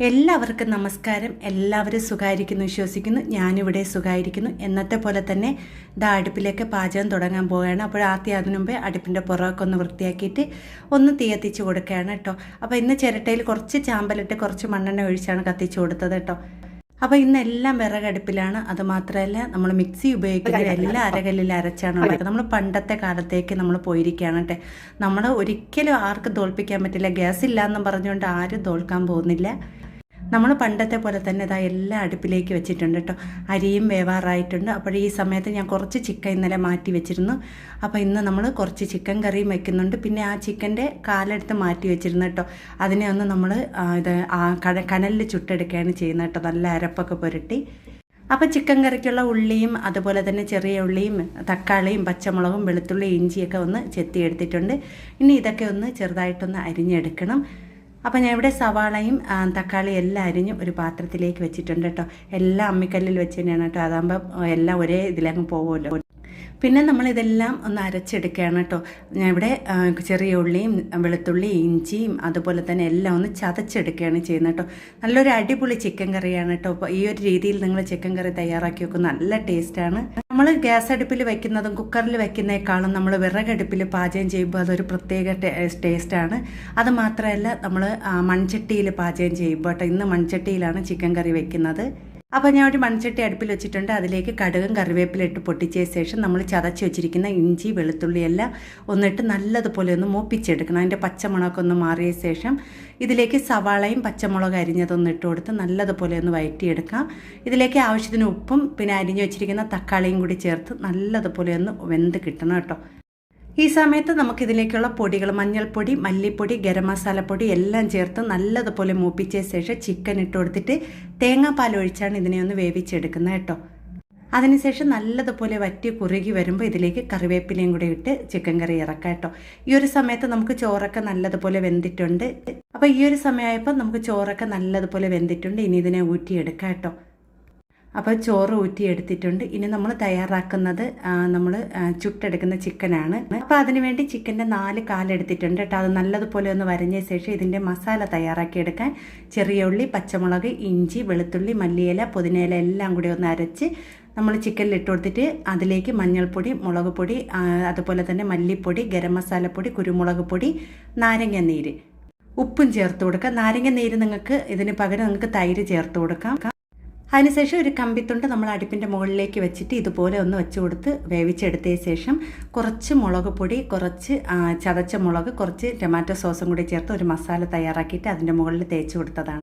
എല്ലാവർക്കും നമസ്കാരം. എല്ലാവരും സുഖമായിരിക്കുന്നു വിശ്വസിക്കുന്നു. ഞാനിവിടെ സുഖമായിരിക്കുന്നു. എന്നത്തെ പോലെ തന്നെ അടുപ്പിലേക്ക് പാചകം തുടങ്ങാൻ പോവുകയാണ്. അപ്പോൾ ആദ്യം അതിനു മുമ്പേ അടുപ്പിൻ്റെ പുറമൊക്കെ ഒന്ന് വൃത്തിയാക്കിയിട്ട് ഒന്ന് തീ കത്തിച്ച് കൊടുക്കുകയാണ് കേട്ടോ. അപ്പോൾ ഇന്ന് ചിരട്ടയിൽ കുറച്ച് ചാമ്പലിട്ട് കുറച്ച് മണ്ണെണ്ണ ഒഴിച്ചാണ് കത്തിച്ച് കൊടുത്തത് കേട്ടോ. അപ്പോൾ ഇന്നെല്ലാം വിറകടുപ്പിലാണ്. അതുമാത്രമല്ല നമ്മൾ മിക്സി ഉപയോഗിക്കുന്നത് എല്ലാം അരകല്ലിൽ അരച്ചാണ് ഉണ്ടാക്കുന്നത്. നമ്മൾ പണ്ടത്തെ കാലത്തേക്ക് നമ്മൾ പോയിരിക്കുകയാണ് കേട്ടോ. നമ്മൾ ഒരിക്കലും ആർക്കും തോൽപ്പിക്കാൻ പറ്റില്ല. ഗ്യാസ് ഇല്ലയെന്നും പറഞ്ഞുകൊണ്ട് ആരും തോൽക്കാൻ പോകുന്നില്ല. നമ്മൾ പണ്ടത്തെ പോലെ തന്നെ ഇതാ എല്ലാം അടുപ്പിലേക്ക് വെച്ചിട്ടുണ്ട് കേട്ടോ. അരിയും വേവാറായിട്ടുണ്ട്. അപ്പോൾ ഈ സമയത്ത് ഞാൻ കുറച്ച് ചിക്കൻ ഇന്നലെ മാറ്റി വെച്ചിരുന്നു. അപ്പോൾ ഇന്ന് നമ്മൾ കുറച്ച് ചിക്കൻ കറിയും വെക്കുന്നുണ്ട്. പിന്നെ ആ ചിക്കൻ്റെ കാലെടുത്ത് മാറ്റി വെച്ചിരുന്നു കേട്ടോ. അതിനെ ഒന്ന് നമ്മൾ കനലിൽ ചുട്ടെടുക്കുകയാണ് ചെയ്യുന്നത് കേട്ടോ. നല്ല അരപ്പൊക്കെ പുരട്ടി. അപ്പോൾ ചിക്കൻ കറിക്കുള്ള ഉള്ളിയും അതുപോലെ തന്നെ ചെറിയ ഉള്ളിയും തക്കാളിയും പച്ചമുളകും വെളുത്തുള്ളി ഇഞ്ചിയൊക്കെ ഒന്ന് ചെത്തിയെടുത്തിട്ടുണ്ട്. ഇനി ഇതൊക്കെ ഒന്ന് ചെറുതായിട്ടൊന്ന് അരിഞ്ഞെടുക്കണം. അപ്പോൾ ഞാൻ ഇവിടെ സവാളയും തക്കാളിയും എല്ലാം അരിഞ്ഞ് ഒരു പാത്രത്തിലേക്ക് വെച്ചിട്ടുണ്ട് കേട്ടോ. എല്ലാം അമ്മിക്കല്ലിൽ വെച്ച് തന്നെയാണ് കേട്ടോ. അതാകുമ്പോൾ എല്ലാം ഒരേ ഇതിലങ്ങ് പോകുമല്ലോ. പിന്നെ നമ്മളിതെല്ലാം ഒന്ന് അരച്ചെടുക്കുകയാണ് കേട്ടോ. ഞാൻ ഇവിടെ ചെറിയ ഉള്ളിയും വെളുത്തുള്ളി ഇഞ്ചിയും അതുപോലെ തന്നെ എല്ലാം ഒന്ന് ചതച്ചെടുക്കുകയാണ് ചെയ്യുന്നത് കേട്ടോ. നല്ലൊരു അടിപൊളി ചിക്കൻ കറിയാണ് കേട്ടോ. അപ്പോൾ ഈ ഒരു രീതിയിൽ നിങ്ങൾ ചിക്കൻ കറി തയ്യാറാക്കി വെക്കും, നല്ല ടേസ്റ്റാണ്. നമ്മൾ ഗ്യാസ് അടുപ്പിൽ വയ്ക്കുന്നതും കുക്കറിൽ വയ്ക്കുന്നേക്കാളും നമ്മൾ വിറകടുപ്പിൽ പാചകം ചെയ്യുമ്പോൾ അതൊരു പ്രത്യേക ടേസ്റ്റാണ്. അത് മാത്രമല്ല നമ്മൾ മൺചട്ടിയിൽ പാചകം ചെയ്യുമ്പോൾ കേട്ടോ. ഇന്ന് മൺചട്ടിയിലാണ് ചിക്കൻ കറി വെക്കുന്നത്. അപ്പോൾ ഞാൻ ഒരു മൺചട്ടി അടുപ്പിൽ വെച്ചിട്ടുണ്ട്. അതിലേക്ക് കടുകും കറിവേപ്പിലിട്ട് പൊട്ടിച്ച ശേഷം നമ്മൾ ചതച്ച് വെച്ചിരിക്കുന്ന ഇഞ്ചി വെളുത്തുള്ളി എല്ലാം ഒന്നിട്ട് നല്ലതുപോലെ ഒന്ന് മൂപ്പിച്ചെടുക്കണം. അതിൻ്റെ പച്ചമുളകൊക്കെ ഒന്ന് മാറിയ ശേഷം ഇതിലേക്ക് സവാളയും പച്ചമുളക് അരിഞ്ഞതൊന്ന് ഇട്ട് കൊടുത്ത് നല്ലതുപോലെ ഒന്ന് വഴറ്റിയെടുക്കാം. ഇതിലേക്ക് ആവശ്യത്തിന് ഉപ്പും പിന്നെ അരിഞ്ഞു വെച്ചിരിക്കുന്ന തക്കാളിയും കൂടി ചേർത്ത് നല്ലതുപോലെ ഒന്ന് വെന്ത് കിട്ടണം കേട്ടോ. ഈ സമയത്ത് നമുക്കിതിലേക്കുള്ള പൊടികൾ മഞ്ഞൾപ്പൊടി, മല്ലിപ്പൊടി, ഗരം മസാലപ്പൊടി എല്ലാം ചേർത്ത് നല്ലതുപോലെ മൂപ്പിച്ച ശേഷം ചിക്കൻ ഇട്ട് കൊടുത്തിട്ട് തേങ്ങാപ്പാൽ ഒഴിച്ചാണ് ഇതിനെ ഒന്ന് വേവിച്ചെടുക്കുന്നത് കേട്ടോ. അതിനുശേഷം നല്ലതുപോലെ വറ്റി കുറുകി വരുമ്പോൾ ഇതിലേക്ക് കറിവേപ്പിലയും കൂടെ ഇട്ട് ചിക്കൻ കറി ഇറക്കാം കേട്ടോ. ഈ ഒരു സമയത്ത് നമുക്ക് ചോറൊക്കെ നല്ലതുപോലെ വെന്തിട്ടുണ്ട്. അപ്പോൾ ഈ ഒരു സമയമായപ്പോൾ നമുക്ക് ചോറൊക്കെ നല്ലതുപോലെ വെന്തിട്ടുണ്ട്. ഇനി ഇതിനെ ഊറ്റിയെടുക്കാം കേട്ടോ. അപ്പോൾ ചോറ് ഊറ്റിയെടുത്തിട്ടുണ്ട്. ഇനി നമ്മൾ തയ്യാറാക്കുന്നത് നമ്മൾ ചുട്ടെടുക്കുന്ന ചിക്കനാണ്. അപ്പോൾ അതിനുവേണ്ടി ചിക്കൻ്റെ 4 കാലെടുത്തിട്ടുണ്ട് കേട്ടോ. അത് നല്ലതുപോലെ ഒന്ന് വരഞ്ഞ ശേഷം ഇതിൻ്റെ മസാല തയ്യാറാക്കിയെടുക്കാൻ ചെറിയ ഉള്ളി, പച്ചമുളക്, ഇഞ്ചി, വെളുത്തുള്ളി, മല്ലിയില, പുതിനയില എല്ലാം കൂടി ഒന്ന് അരച്ച് നമ്മൾ ചിക്കനിൽ ഇട്ട് കൊടുത്തിട്ട് അതിലേക്ക് മഞ്ഞൾപ്പൊടി, മുളക് പൊടി, അതുപോലെ തന്നെ മല്ലിപ്പൊടി, ഗരം മസാലപ്പൊടി, കുരുമുളക് പൊടി, നാരങ്ങ നീര്, ഉപ്പും ചേർത്ത് കൊടുക്കാം. നാരങ്ങ നീര് ഇതിന് പകരം നിങ്ങൾക്ക് തൈര് ചേർത്ത് കൊടുക്കാം. അതിനുശേഷം ഒരു കമ്പിത്തുണ്ട് നമ്മൾ അടുപ്പിൻ്റെ മുകളിലേക്ക് വെച്ചിട്ട് ഇതുപോലെ ഒന്ന് വെച്ച് കൊടുത്ത് വേവിച്ചെടുത്ത ശേഷം കുറച്ച് മുളക് പൊടി, കുറച്ച് ചതച്ച മുളക്, കുറച്ച് ടൊമാറ്റോ സോസും കൂടി ചേർത്ത് ഒരു മസാല തയ്യാറാക്കിയിട്ട് അതിൻ്റെ മുകളിൽ തേച്ച് കൊടുത്തതാണ്.